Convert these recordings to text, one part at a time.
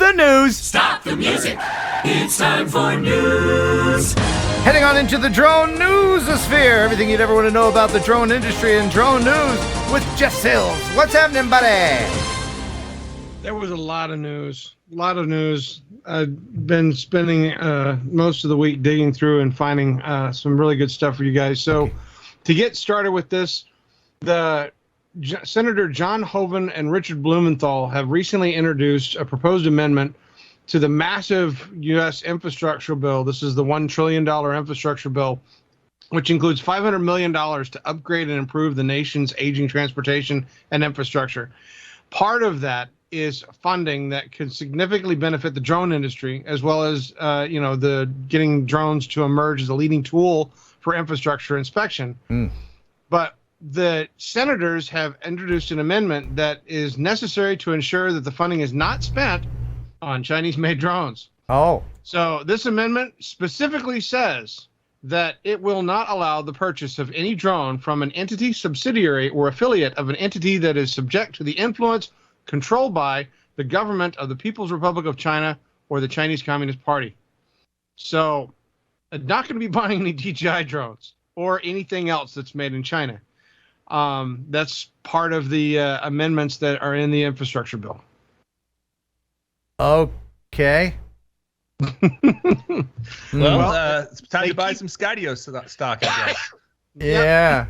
the news. Stop the music. It's time for news. Heading on into the drone news-sphere. Everything you'd ever want to know about the drone industry and drone news with Jeff Sills. What's happening, buddy? There was a lot of news. I've been spending most of the week digging through and finding some really good stuff for you guys. So to get started with this, Senator John Hoeven and Richard Blumenthal have recently introduced a proposed amendment to the massive U.S. infrastructure bill. This is the $1 trillion infrastructure bill, which includes $500 million to upgrade and improve the nation's aging transportation and infrastructure. Part of that is funding that could significantly benefit the drone industry, as well as the getting drones to emerge as a leading tool for infrastructure inspection. But the senators have introduced an amendment that is necessary to ensure that the funding is not spent on Chinese-made drones. Oh. So this amendment specifically says that it will not allow the purchase of any drone from an entity, subsidiary, or affiliate of an entity that is subject to the influence controlled by the government of the People's Republic of China or the Chinese Communist Party. So I'm not going to be buying any DJI drones or anything else that's made in China. That's part of the amendments that are in the infrastructure bill. Okay. Well, it's time to buy some Skydio stock, I guess. Yeah.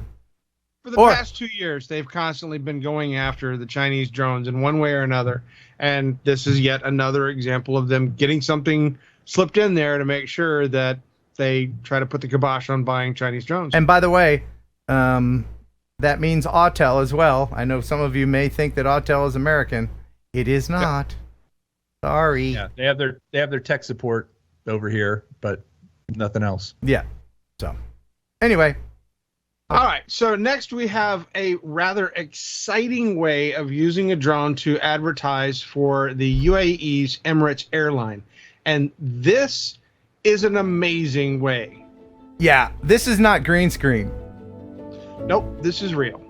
For the past 2 years, they've constantly been going after the Chinese drones in one way or another. And this is yet another example of them getting something slipped in there to make sure that they try to put the kibosh on buying Chinese drones. And by the way, that means Autel as well. I know some of you may think that Autel is American. It is not. Sorry. Yeah, they have their tech support over here, but nothing else. Yeah. So, anyway. All right. So next we have a rather exciting way of using a drone to advertise for the UAE's Emirates airline. And this is an amazing way. Yeah, this is not green screen. Nope, this is real.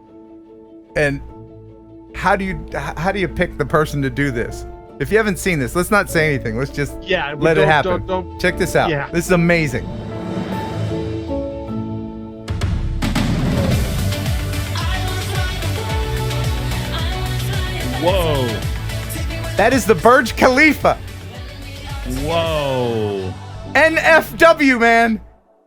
And how do you pick the person to do this? If you haven't seen this, let's not say anything. Let's just let it happen. Don't. Check this out. Yeah. This is amazing. Whoa. That is the Burj Khalifa. Whoa. NFW, man.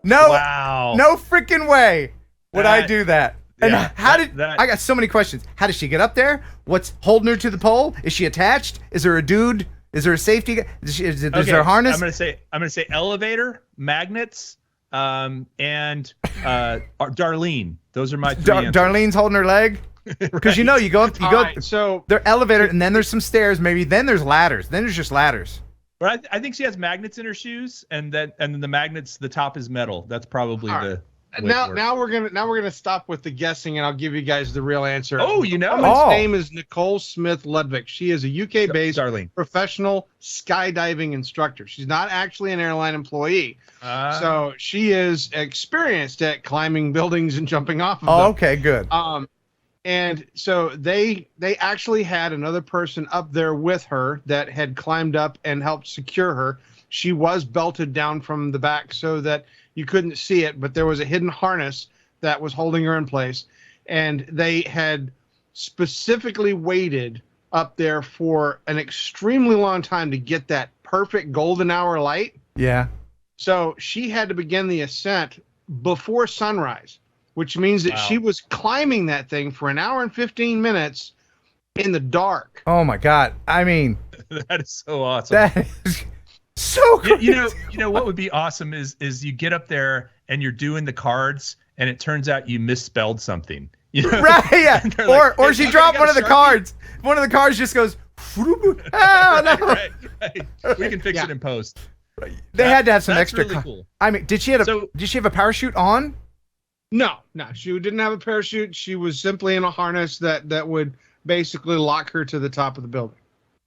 No. Wow. No freaking way would I do that. And yeah, I got so many questions. How does she get up there? What's holding her to the pole? Is she attached? Is there a dude? Is there a safety guy? Is there a harness? I'm gonna say elevator, magnets, and Darlene. Those are my three answers. Darlene's holding her leg. Because you go up, Right, so there's elevator, and then there's some stairs. Maybe then there's ladders. Then there's just ladders. But I think she has magnets in her shoes, and then the magnets, the top is metal. That's probably the. Now we're gonna stop with the guessing, and I'll give you guys the real answer. Oh, you know, the woman's name is Nicole Smith Ludwig. She is a UK-based professional skydiving instructor. She's not actually an airline employee, so she is experienced at climbing buildings and jumping off of them. Okay, good. And so they actually had another person up there with her that had climbed up and helped secure her. She was belted down from the back so that you couldn't see it, but there was a hidden harness that was holding her in place. And they had specifically waited up there for an extremely long time to get that perfect golden hour light. Yeah. So she had to begin the ascent before sunrise, which means that she was climbing that thing for an hour and 15 minutes in the dark. Oh my God. I mean, that is so awesome. That is so cool. You know what would be awesome is you get up there and you're doing the cards and it turns out you misspelled something. You know? Right, yeah. Or she dropped one of the cards. One of the cards just goes, oh, no. right. We can fix it in post. They had to have some extra. Really cool. I mean, did she have a parachute on? No, she didn't have a parachute. She was simply in a harness that would basically lock her to the top of the building.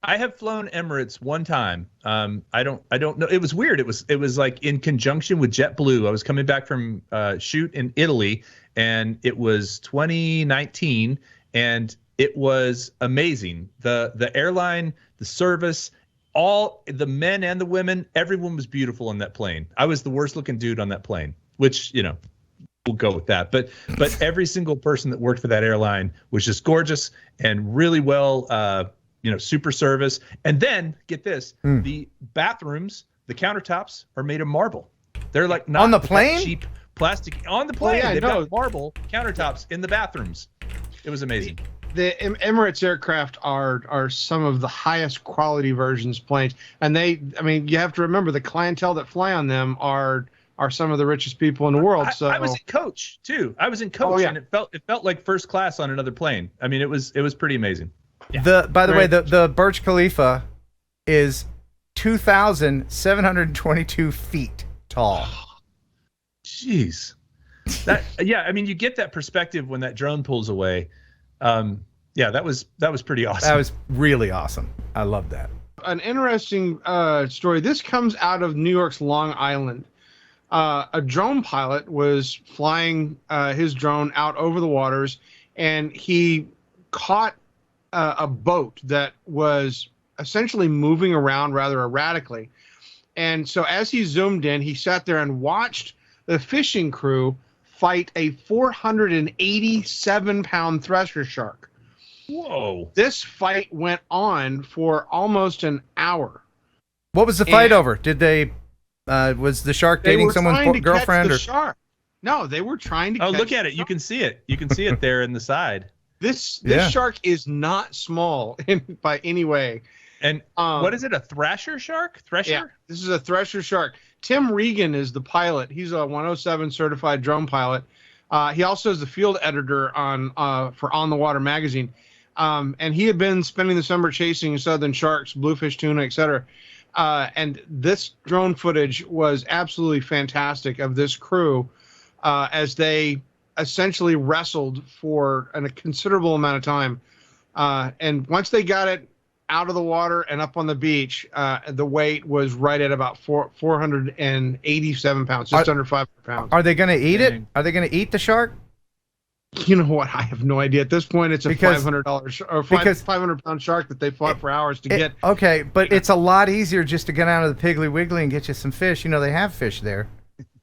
I have flown Emirates one time. I don't know. It was weird. It was like in conjunction with JetBlue. I was coming back from shoot in Italy, and it was 2019, and it was amazing. The airline, the service, all the men and the women, everyone was beautiful on that plane. I was the worst looking dude on that plane, which, you know, we'll go with that. But every single person that worked for that airline was just gorgeous and really well, super service. And then get this, the bathrooms, the countertops are made of marble. They're like not on the plane, cheap plastic on the plane. yeah, They've got marble countertops in the bathrooms. It was amazing. The Emirates aircraft are some of the highest quality versions planes, and you have to remember the clientele that fly on them are some of the richest people in the world. I was in coach too. I was in coach, and it felt like first class on another plane. I mean, it was pretty amazing. Yeah. By the way, the Burj Khalifa is 2,722 feet tall. Jeez. I mean, you get that perspective when that drone pulls away. That was pretty awesome. That was really awesome. I love that. An interesting story. This comes out of New York's Long Island. A drone pilot was flying his drone out over the waters, and he caught a boat that was essentially moving around rather erratically. And so as he zoomed in, he sat there and watched the fishing crew fight a 487-pound thresher shark. Whoa. This fight went on for almost an hour. What was the fight over? Did they was the shark dating someone's girlfriend or shark? No, they were trying to catch look at it. You can see it. You can see it there in the side. This shark is not small by any way. And what is it? A thrasher shark? Thresher? Yeah, this is a thresher shark. Tim Regan is the pilot. He's a 107 certified drone pilot. He also is the field editor for On the Water magazine. And he had been spending the summer chasing southern sharks, bluefish, tuna, etc. And this drone footage was absolutely fantastic of this crew as they essentially wrestled for a considerable amount of time. And once they got it out of the water and up on the beach, the weight was right at about 487 pounds, just under 500 pounds. Are they going to eat it? Are they going to eat the shark? You know what? I have no idea. At this point, it's a $500-pound shark that they fought for hours to get. Okay, but it's a lot easier just to get out of the Piggly Wiggly and get you some fish. You know, they have fish there.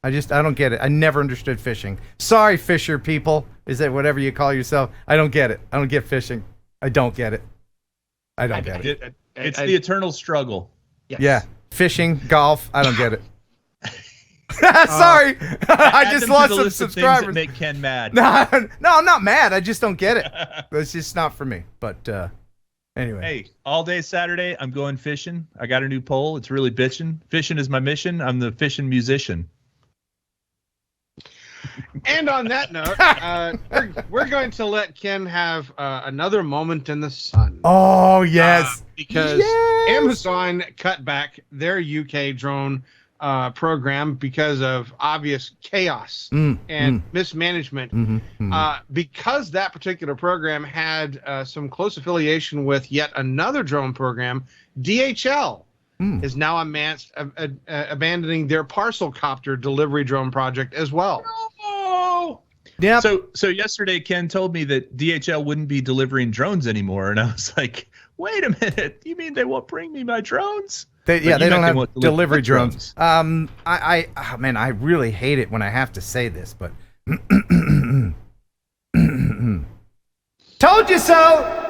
I don't get it. I never understood fishing. Sorry, fisher people. Is that whatever you call yourself? I don't get it. I don't get fishing. I don't get it. I don't get it. It's the eternal struggle. Yes. Yeah. Fishing, golf, I don't get it. Sorry. I just lost some subscribers. That make Ken mad. No, I'm not mad. I just don't get it. It's just not for me. But anyway. Hey, all day Saturday, I'm going fishing. I got a new pole. It's really bitching. Fishing is my mission. I'm the fishing musician. And on that note, we're going to let Ken have another moment in the sun. Oh, yes. Because Amazon cut back their UK drone program because of obvious chaos and mismanagement. Because that particular program had some close affiliation with yet another drone program, DHL is now abandoning their parcel copter delivery drone project as well. Yeah. So yesterday Ken told me that DHL wouldn't be delivering drones anymore, and I was like, "Wait a minute! You mean they won't bring me my drones?" They don't have delivery drones. I really hate it when I have to say this, but told you so.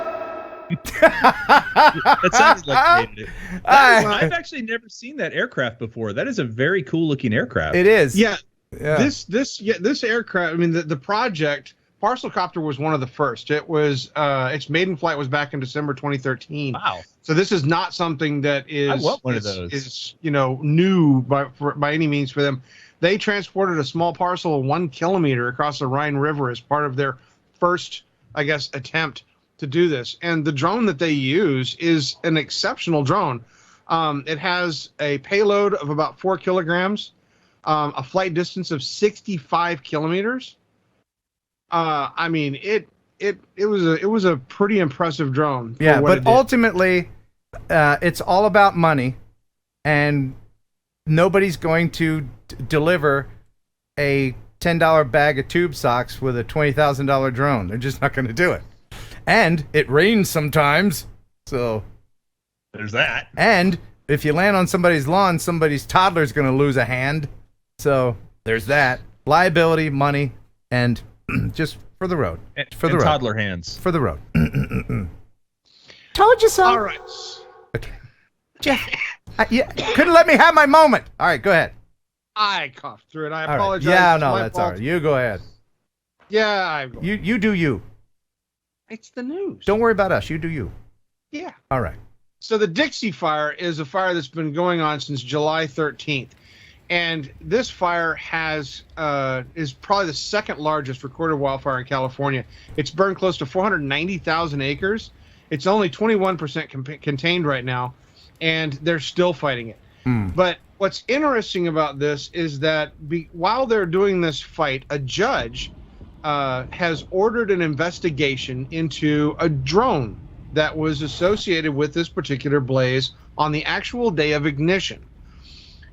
That sounds like you hated it. I've actually never seen that aircraft before. That is a very cool looking aircraft. It is. Yeah. This aircraft. I mean, the project Parcel Copter was one of the first. It was its maiden flight was back in December 2013. Wow. So this is not something that is I want one of those. Is new by any means for them. They transported a small parcel of 1 kilometer across the Rhine River as part of their first, I guess, attempt to do this. And the drone that they use is an exceptional drone. It has a payload of about 4 kilograms. A flight distance of 65 kilometers. I mean, it was a pretty impressive drone. Yeah, but ultimately, it's all about money, and nobody's going to deliver a $10 bag of tube socks with a $20,000 drone. They're just not going to do it. And it rains sometimes, so. There's that. And if you land on somebody's lawn, somebody's toddler's going to lose a hand. So there's that. Liability, money, and just for the road. For the road. Toddler hands. For the road. Told you so. All right. Okay. Jeff, couldn't let me have my moment. All right, go ahead. I coughed through it. I All right. apologize. Yeah, It's no, my that's fault. all right. You go ahead. Yeah, You do you. it's the news. Don't worry about us. You do you. Yeah. All right. So the Dixie fire is a fire that's been going on since July 13th. And this fire is probably the second largest recorded wildfire in California. It's burned close to 490,000 acres. It's only 21% contained right now, and they're still fighting it. But what's interesting about this is that while they're doing this fight, a judge has ordered an investigation into a drone that was associated with this particular blaze on the actual day of ignition.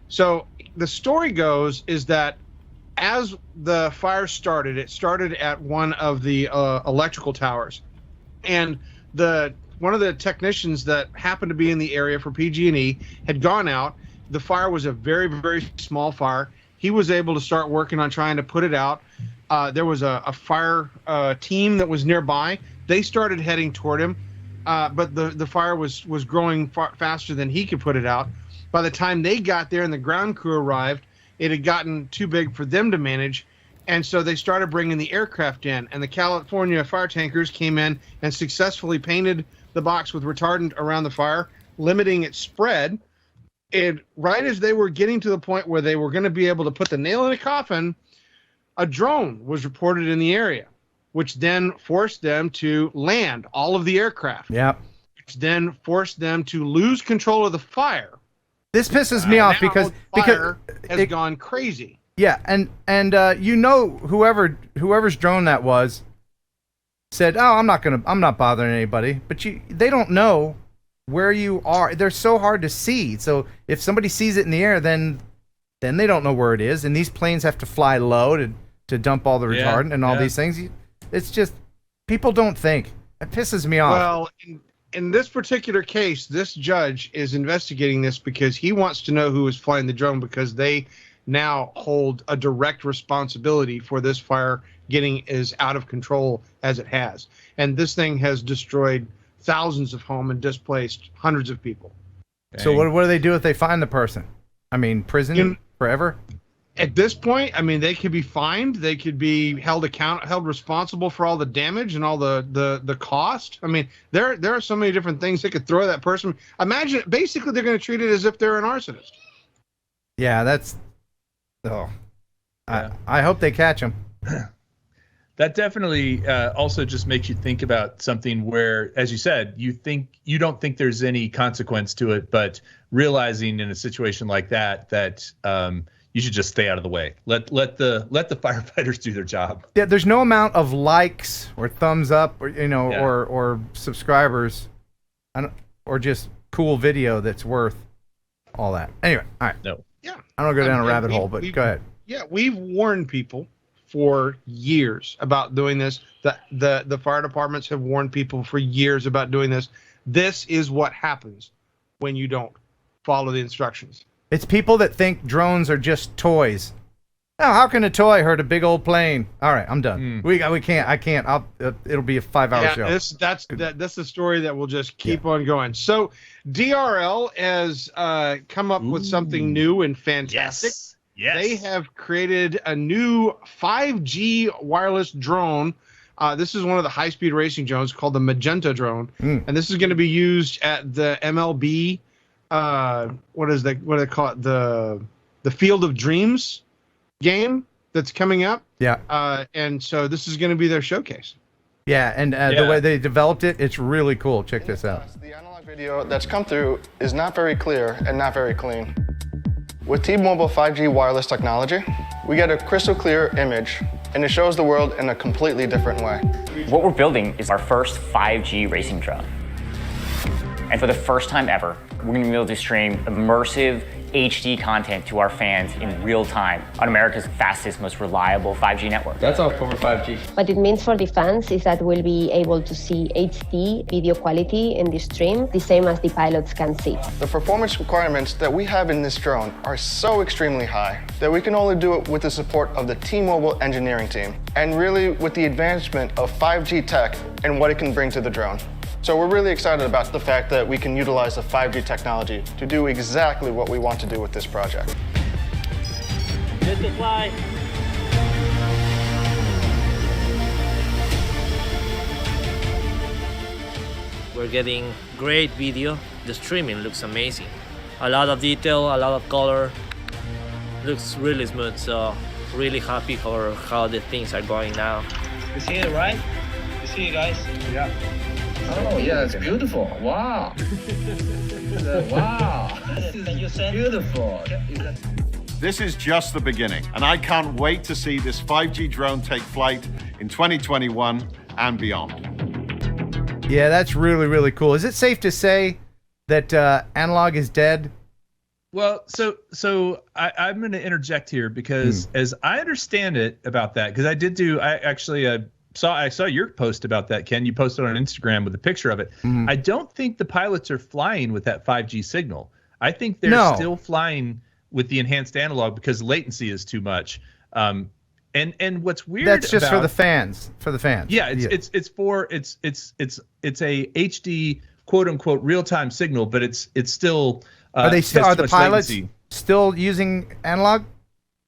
So the story goes is that as the fire started, it started at one of the electrical towers, and one of the technicians that happened to be in the area for PG&E had gone out. The fire was a very, very small fire. He was able to start working on trying to put it out. There was a fire team that was nearby. They started heading toward him, but the fire was growing faster than he could put it out. By the time they got there and the ground crew arrived, it had gotten too big for them to manage, and so they started bringing the aircraft in, and the California fire tankers came in and successfully painted the box with retardant around the fire, limiting its spread. And right as they were getting to the point where they were going to be able to put the nail in the coffin, a drone was reported in the area, which then forced them to land all of the aircraft. Yep. Which then forced them to lose control of the fire. This pisses me off Now because the fire has it, gone crazy. Yeah, and whoever's drone that was said, "Oh, I'm not bothering anybody." But they don't know where you are. They're so hard to see. So if somebody sees it in the air, then they don't know where it is. And these planes have to fly low to dump all the retardant and all these things. It's just people don't think. It pisses me off. Well, in this particular case, this judge is investigating this because he wants to know who was flying the drone, because they now hold a direct responsibility for this fire getting as out of control as it has. And this thing has destroyed thousands of homes and displaced hundreds of people. So what do they do if they find the person? I mean, prison forever? At this point, I mean, they could be fined. They could be held responsible for all the damage and all the cost. I mean, there are so many different things they could throw at that person. Imagine, basically, they're going to treat it as if they're an arsonist. Yeah, that's. Oh, yeah. I hope they catch him. That definitely also just makes you think about something where, as you said, you don't think there's any consequence to it, but realizing in a situation like that you should just stay out of the way. Let the firefighters do their job. Yeah, there's no amount of likes or thumbs up or or subscribers, or just cool video that's worth all that. Anyway, all right. No. Yeah. I don't go down a rabbit hole, but go ahead. Yeah, we've warned people for years about doing this. The fire departments have warned people for years about doing this. This is what happens when you don't follow the instructions. It's people that think drones are just toys. Now, how can a toy hurt a big old plane? All right, I'm done. We can't. I can't. It'll be a 5-hour show. That's the story that will just keep on going. So DRL has come up with something new and fantastic. Yes. They have created a new 5G wireless drone. This is one of the high-speed racing drones called the Magenta drone, and this is going to be used at the MLB. What do they call it? The Field of Dreams game that's coming up. Yeah. And so this is going to be their showcase. Yeah, and the way they developed it, it's really cool. Check this out. The analog video that's come through is not very clear and not very clean. With T-Mobile 5G wireless technology, we get a crystal clear image, and it shows the world in a completely different way. What we're building is our first 5G racing drone. And for the first time ever, we're going to be able to stream immersive HD content to our fans in real time on America's fastest, most reliable 5G network. That's all for 5G. What it means for the fans is that we'll be able to see HD video quality in the stream, the same as the pilots can see. The performance requirements that we have in this drone are so extremely high that we can only do it with the support of the T-Mobile engineering team, and really with the advancement of 5G tech and what it can bring to the drone. So we're really excited about the fact that we can utilize the 5G technology to do exactly what we want to do with this project. Good to fly. We're getting great video. The streaming looks amazing. A lot of detail, a lot of color. Looks really smooth, so really happy for how the things are going now. You see it, right? You see it, guys? Yeah. Oh, yeah, it's beautiful. Wow. Wow. Can you send? Beautiful. This is just the beginning, and I can't wait to see this 5G drone take flight in 2021 and beyond. Yeah, that's really, really cool. Is it safe to say that analog is dead? Well, so I'm going to interject here because as I understand it about that, because I saw your post about that, Ken. You posted on Instagram with a picture of it. I don't think the pilots are flying with that 5G signal. I think they're still flying with the enhanced analog because latency is too much. And what's weird that's just for the fans. For the fans. Yeah, it's a HD quote unquote real time signal, but it's still are the pilots still using analog?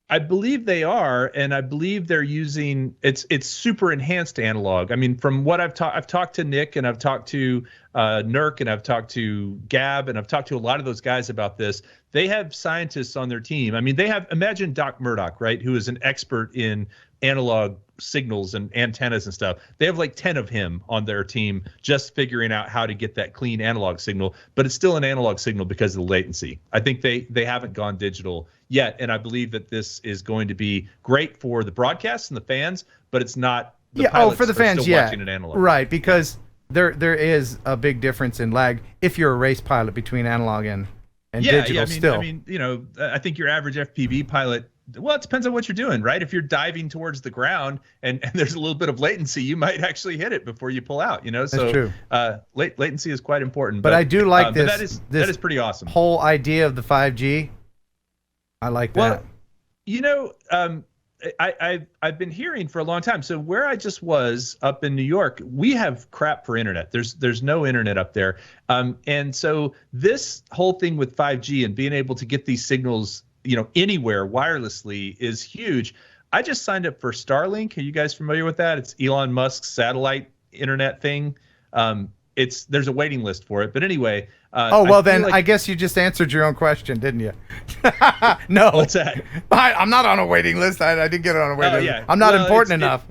I believe they are, and I believe they're using it's super enhanced analog. I mean, from what I've talked to Nick, and I've talked to Nurk, and I've talked to Gab, and I've talked to a lot of those guys about this. They have scientists on their team. I mean, imagine Doc Murdoch, right, who is an expert in analog signals and antennas and stuff. They have like 10 of him on their team just figuring out how to get that clean analog signal, but it's still an analog signal because of the latency. I think they haven't gone digital yet, and I believe that this is going to be great for the broadcasts and the fans, but it's not for the fans, still watching an analog. Right, because there is a big difference in lag if you're a race pilot between analog and digital. I mean, I think your average FPV pilot, well, it depends on what you're doing, right? If you're diving towards the ground and there's a little bit of latency, you might actually hit it before you pull out, That's so true. Latency is quite important. But I do like this. That is pretty awesome. Whole idea of the 5G. I like that. Well, I've been hearing for a long time. So where I just was up in New York, we have crap for internet. There's no internet up there. And so this whole thing with 5G and being able to get these signals, anywhere wirelessly is huge. I just signed up for Starlink. Are you guys familiar with that? It's Elon Musk's satellite internet thing. There's a waiting list for it. But anyway. I guess you just answered your own question, didn't you? No. What's that? I'm not on a waiting list. I didn't get it on a waiting list. Yeah. I'm not important enough.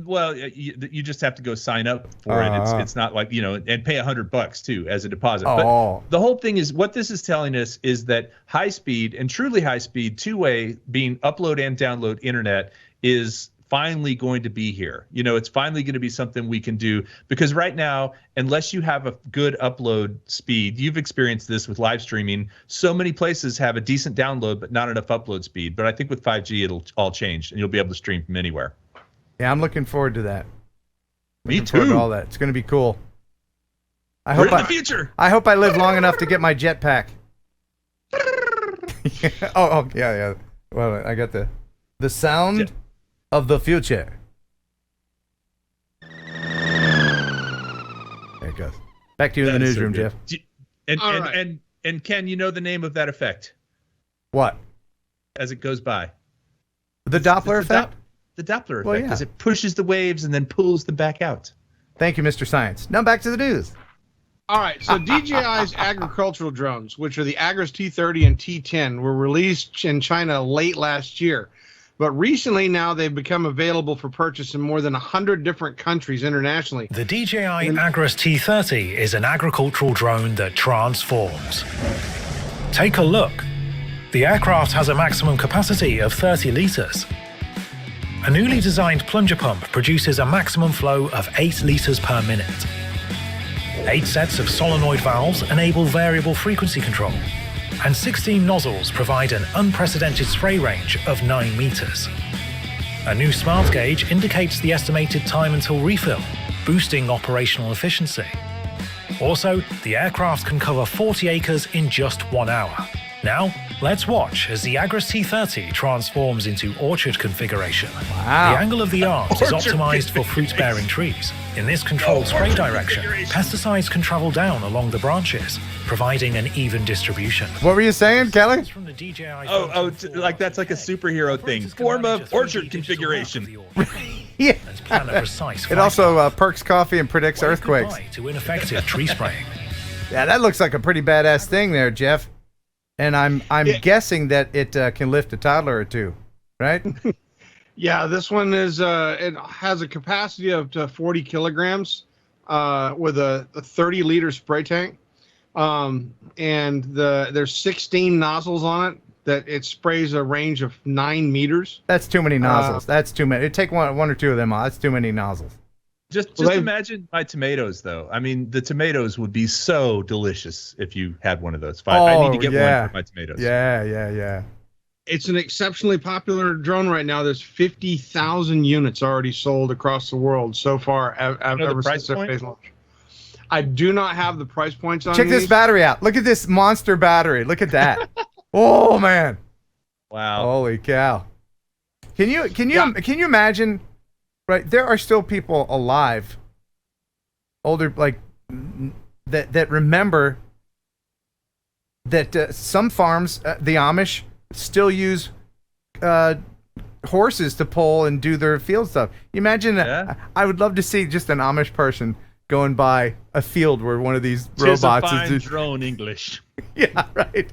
Well, you just have to go sign up for it. It's not like, and pay $100 too as a deposit. But the whole thing is, what this is telling us is that high speed and truly high speed two-way being upload and download internet is finally going to be here. It's finally going to be something we can do, because right now, unless you have a good upload speed, you've experienced this with live streaming. So many places have a decent download, but not enough upload speed. But I think with 5G, it'll all change and you'll be able to stream from anywhere. Yeah, I'm looking forward to that. Me looking forward too. to all that. It's going to be cool. We're in the future. I hope I live long enough to get my jetpack. Yeah. Well, I got the sound of the future. There it goes. Back to you in the newsroom, Jeff. And Ken, you know the name of that effect? What? As it goes by. The Doppler effect? The Doppler effect, because it pushes the waves and then pulls them back out. Thank you, Mr. Science. Now back to the news. All right, so DJI's agricultural drones, which are the Agras T30 and T10, were released in China late last year. But recently now they've become available for purchase in more than 100 different countries internationally. The DJI Agras T30 is an agricultural drone that transforms. Take a look. The aircraft has a maximum capacity of 30 litres. A newly designed plunger pump produces a maximum flow of 8 litres per minute. 8 sets of solenoid valves enable variable frequency control, and 16 nozzles provide an unprecedented spray range of 9 meters. A new smart gauge indicates the estimated time until refill, boosting operational efficiency. Also, the aircraft can cover 40 acres in just 1 hour. Now, let's watch as the Agras T30 transforms into orchard configuration. Wow. The angle of the arms is optimized for fruit-bearing trees. In this controlled spray direction, pesticides can travel down along the branches, providing an even distribution. What were you saying, Kelly? From the DJI Like that's like a superhero thing. Form of orchard configuration. Yeah. Plan a precise It also perks coffee and predicts earthquakes. to ineffective tree spraying. Yeah, that looks like a pretty badass thing there, Jeff. And I'm guessing that it can lift a toddler or two, right? Yeah, this one is it has a capacity of 40 kilograms with a 30-liter spray tank, and there's 16 nozzles on it that it sprays a range of 9 meters. That's too many nozzles. That's too many. Take one or two of them off. That's too many nozzles. Just imagine my tomatoes, though. I mean, the tomatoes would be so delicious if you had one of those. I need to get one for my tomatoes. Yeah. It's an exceptionally popular drone right now. There's 50,000 units already sold across the world so far ever since their phase launch. I do not have the price points on Check this battery out. Look at this monster battery. Look at that. Oh, man. Wow. Holy cow. Can you imagine? Right, there are still people alive, older, like that remember that some farms, the Amish, still use horses to pull and do their field stuff. You imagine that? I would love to see just an Amish person going by a field where one of these robots is drone English. Yeah, right.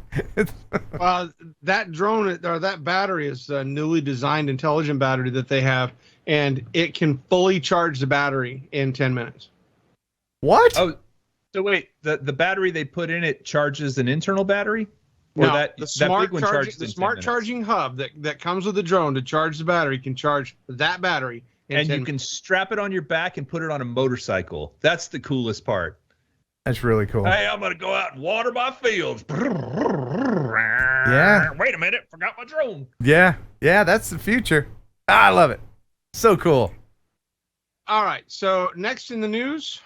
Well, that drone or that battery is a newly designed intelligent battery that they have, and it can fully charge the battery in 10 minutes. What? Oh, so wait, the battery they put in it charges an internal battery? Or No, that the big one charges the in 10 smart minutes? charging hub that comes with the drone to charge the battery can charge that battery in And 10 you can strap it on your back and put it on a motorcycle. That's the coolest part. That's really cool. Hey, I'm going to go out and water my fields. Yeah. Wait a minute, forgot my drone. Yeah, that's the future. I love it. So cool. All right, so next in the news,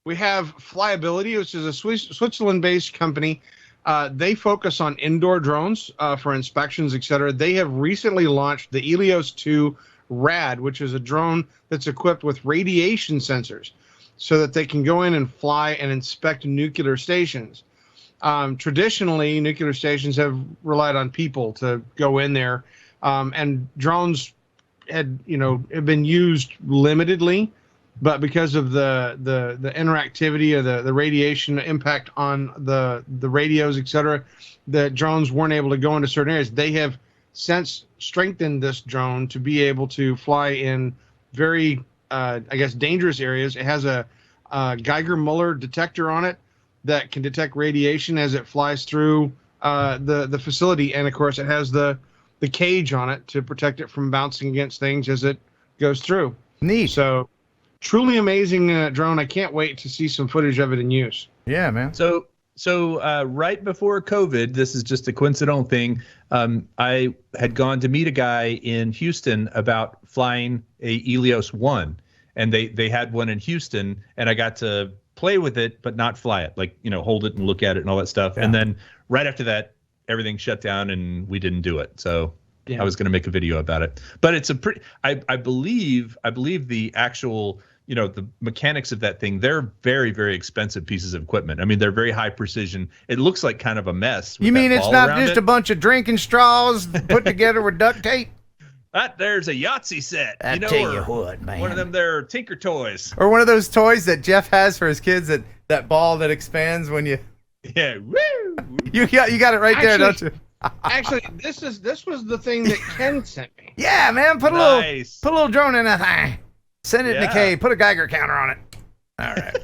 we have Flyability, which is a Switzerland-based company. They focus on indoor drones for inspections, etc. They have recently launched the Helios 2 RAD, which is a drone that's equipped with radiation sensors so that they can go in and fly and inspect nuclear stations. Traditionally, nuclear stations have relied on people to go in there, and drones have been used limitedly, but because of the interactivity or the radiation impact on the radios, etc., the drones weren't able to go into certain areas. They have since strengthened this drone to be able to fly in very, dangerous areas. It has a Geiger-Muller detector on it that can detect radiation as it flies through the facility, and of course, it has the cage on it to protect it from bouncing against things as it goes through. Neat. So, truly amazing drone. I can't wait to see some footage of it in use. Yeah, man. So right before COVID, this is just a coincidental thing. I had gone to meet a guy in Houston about flying a Helios 1, and they had one in Houston, and I got to play with it, but not fly it, like, hold it and look at it and all that stuff. Yeah. And then right after that, everything shut down and we didn't do it. So I was going to make a video about it, but it's a pretty, I believe the actual, the mechanics of that thing, they're very, very expensive pieces of equipment. I mean, they're very high precision. It looks like kind of a mess. You mean it's not just a bunch of drinking straws put together with duct tape? There's a Yahtzee set. I tell you what, man. One of them, they're Tinker Toys. Or one of those toys that Jeff has for his kids, that ball that expands when you. Yeah, woo! You got it right there, don't you? Actually, this was the thing that Ken sent me. Yeah, man, put a little drone in that thing. Send it in the cave. Put a Geiger counter on it. All right.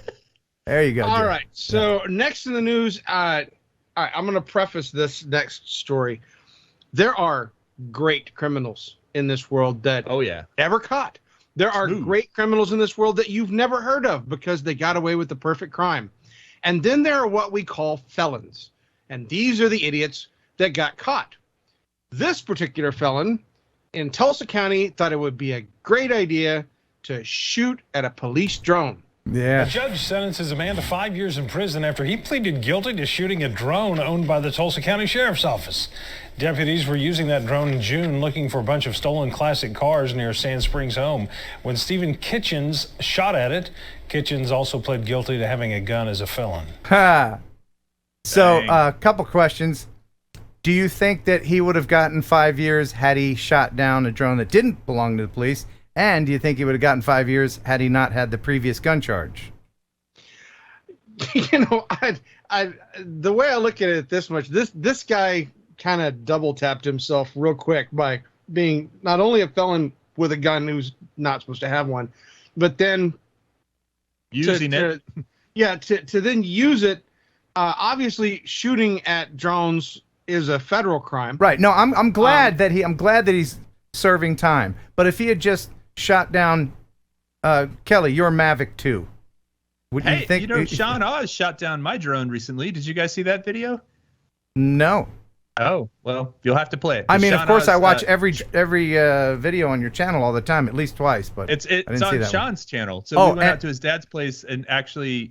There you go. All right. So next in the news, all right, I'm going to preface this next story. There are great criminals in this world that never caught. There are great criminals in this world that you've never heard of because they got away with the perfect crime. And then there are what we call felons. And these are the idiots that got caught. This particular felon in Tulsa County thought it would be a great idea to shoot at a police drone. Yeah. A judge sentences a man to 5 years in prison after he pleaded guilty to shooting a drone owned by the Tulsa County Sheriff's Office. Deputies were using that drone in June looking for a bunch of stolen classic cars near Sand Springs home when Stephen Kitchens shot at it. Kitchens also pled guilty to having a gun as a felon. Ha! So, a couple questions. Do you think that he would have gotten 5 years had he shot down a drone that didn't belong to the police? And do you think he would have gotten 5 years had he not had the previous gun charge? You know, the way I look at it this much, this guy kind of double tapped himself real quick by being not only a felon with a gun who's not supposed to have one, but then using it. Yeah, to then use it. Obviously, shooting at drones is a federal crime. Right. No, I'm glad that he's serving time. But if he had just shot down Kelly, your Mavic 2. Hey, you think Sean Oz shot down my drone recently. Did you guys see that video? No. Oh, well, you'll have to play it. I mean, Sean of course, Oz, I watch every video on your channel all the time, at least twice. But it's on Sean's channel. So we went out to his dad's place, and actually,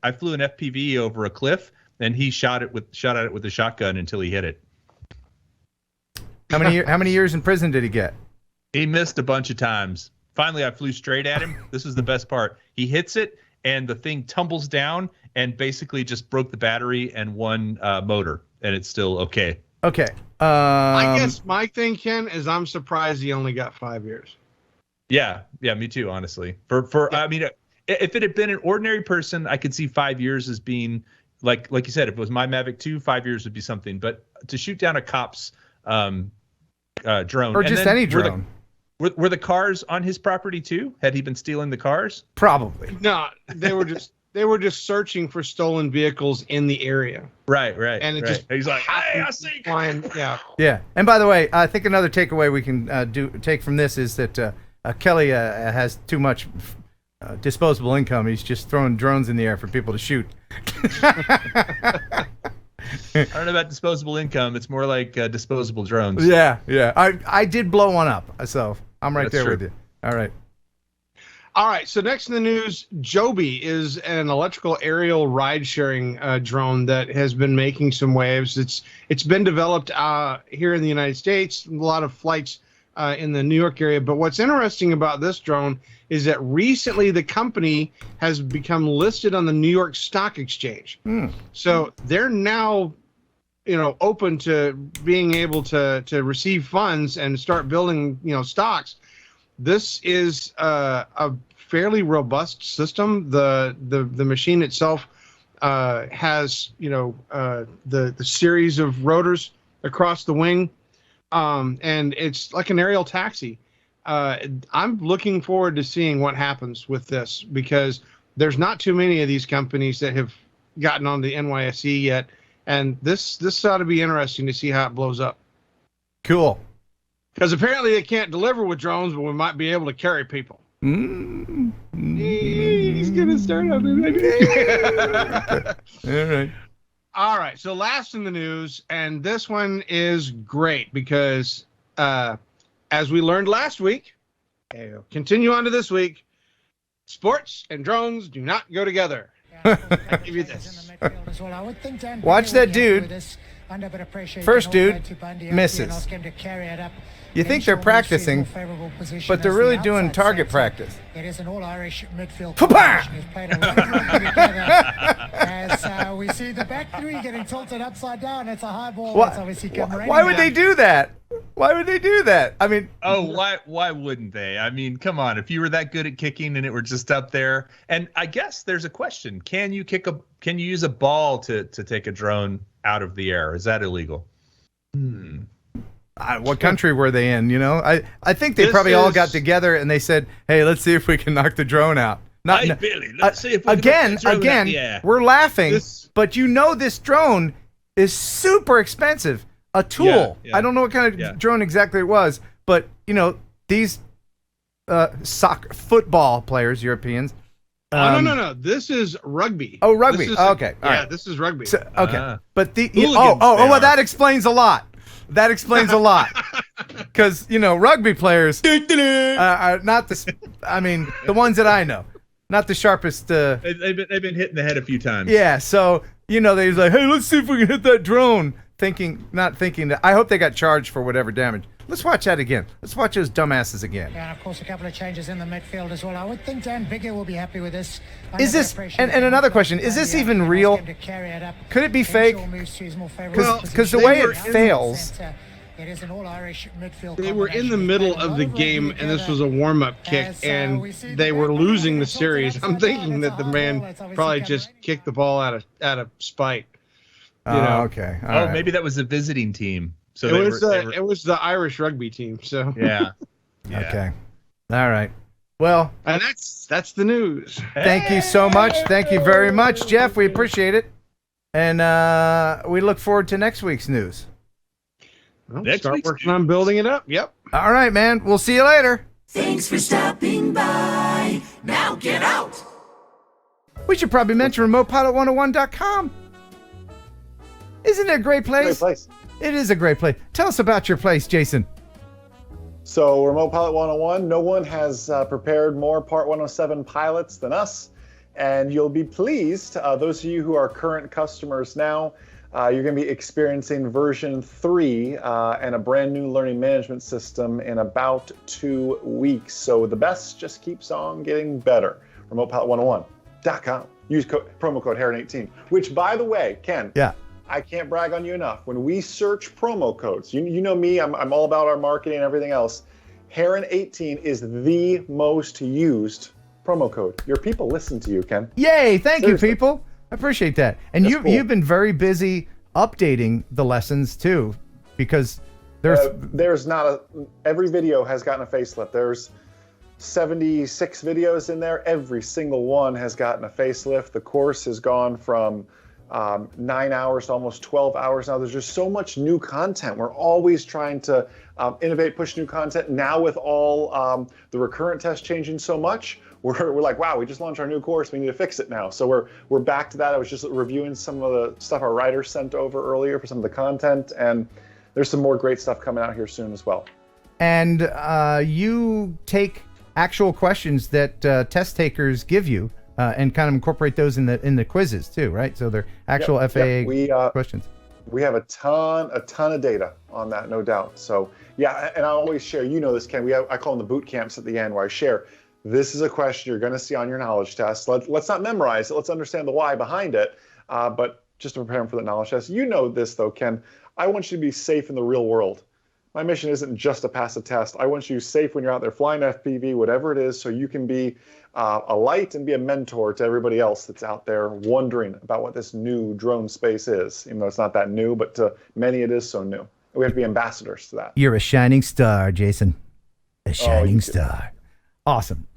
I flew an FPV over a cliff, and he shot at it with a shotgun until he hit it. How many years in prison did he get? He missed a bunch of times. Finally, I flew straight at him. This was the best part. He hits it, and the thing tumbles down and basically just broke the battery and one motor, and it's still okay. Okay. I guess my thing, Ken, is I'm surprised he only got 5 years. Yeah, me too, honestly. I mean, if it had been an ordinary person, I could see 5 years as being like you said. If it was my Mavic 2, 5 years would be something. But to shoot down a cop's drone, or just any drone. Were the cars on his property too? Had he been stealing the cars? Probably. No, they were just searching for stolen vehicles in the area. Right. And He's like, hey, I see. Flying, yeah. Yeah. And by the way, I think another takeaway we can take from this is that Kelly has too much disposable income. He's just throwing drones in the air for people to shoot. I don't know about disposable income. It's more like disposable drones. Yeah. I did blow one up, so I'm right there with you. All right. So next in the news, Joby is an electrical aerial ride-sharing drone that has been making some waves. It's been developed here in the United States. A lot of flights in the New York area. But what's interesting about this drone is that recently the company has become listed on the New York Stock Exchange. So they're now, open to being able to receive funds and start building, stocks. This is a fairly robust system. The machine itself has, the series of rotors across the wing, and it's like an aerial taxi. I'm looking forward to seeing what happens with this because there's not too many of these companies that have gotten on the NYSE yet, and this ought to be interesting to see how it blows up. Cool. Because apparently they can't deliver with drones, but we might be able to carry people. He's gonna start on it. All right. So last in the news, and this one is great because as we learned last week, continue on to this week, sports and drones do not go together. I give you this. Watch that dude. First dude misses. You think they're practicing, but they're really doing target practice. It is an all-Irish midfield. As we see the back three getting tilted upside down. It's a high ball. Why would they do that? Why would they do that? I mean, why wouldn't they? I mean, come on. If you were that good at kicking and it were just up there, and I guess there's a question: Can you use a ball to take a drone out of the air? Is that illegal? What country were they in? I think they probably all got together and they said, "Hey, let's see if we can knock the drone out." Billy, let's see if we again. We're laughing, but this drone is super expensive. A tool. I don't know what kind of drone exactly it was, but these football players, Europeans. No. This is rugby. Oh, rugby. Okay. All right. This is rugby. So, okay. But Hooligans, well, that explains a lot. That explains a lot. Because, rugby players are not the ones that I know. Not the sharpest. They've been hit in the head a few times. Yeah, so, they was like, hey, let's see if we can hit that drone. Not thinking that. I hope they got charged for whatever damage. Let's watch that again. Let's watch those dumbasses again. Yeah, and of course, a couple of changes in the midfield as well. I would think Dan Bigger will be happy with this. Is this, and another question, is this even real? Could it be fake? Because the way it fails. It is an all-Irish midfield. They were in the middle of the game, and this was a warm-up kick, and they were losing the series. I'm thinking that the man probably just kicked the ball out of spite. Okay. All right. Maybe that was a visiting team. So it was the Irish rugby team. So yeah. Okay. All right. Well, and that's the news. Thank you so much. Thank you very much, Jeff. We appreciate it, and we look forward to next week's news. Well, start working on building it up. Yep. All right, man. We'll see you later. Thanks for stopping by. Now get out. We should probably mention remotepilot101.com. Isn't it a great place? Great place. It is a great place. Tell us about your place, Jason. So, Remote Pilot 101, no one has prepared more Part 107 pilots than us. And you'll be pleased, those of you who are current customers now, you're going to be experiencing version 3 and a brand new learning management system in about 2 weeks. So the best just keeps on getting better. RemotePilot101.com. Use promo code Heron18, which, by the way, Ken, I can't brag on you enough. When we search promo codes, you know me, I'm all about our marketing and everything else. Heron18 is the most used promo code. Your people listen to you, Ken. Yay! Thank you, people. I appreciate that. And you've been very busy updating the lessons too, because there's not every video has gotten a facelift. There's 76 videos in there. Every single one has gotten a facelift. The course has gone from 9 hours to almost 12 hours now. There's just so much new content. We're always trying to innovate, push new content. Now with all the recurrent tests changing so much, we're like, wow, we just launched our new course. We need to fix it now. So we're back to that. I was just reviewing some of the stuff our writers sent over earlier for some of the content, and there's some more great stuff coming out here soon as well. And you take actual questions that test takers give you and kind of incorporate those in the quizzes too, right? So they're actual FAA questions. We have a ton of data on that, no doubt. So yeah, and I always share, this, Ken, I call them the boot camps at the end, where I share, this is a question you're going to see on your knowledge test. Let's not memorize it. Let's understand the why behind it. But just to prepare them for the knowledge test. You know this, though, Ken. I want you to be safe in the real world. My mission isn't just to pass a test. I want you safe when you're out there flying FPV, whatever it is, so you can be a light and be a mentor to everybody else that's out there wondering about what this new drone space is. Even though it's not that new, but to many it is so new. We have to be ambassadors to that. You're a shining star, Jason. A shining star. Awesome.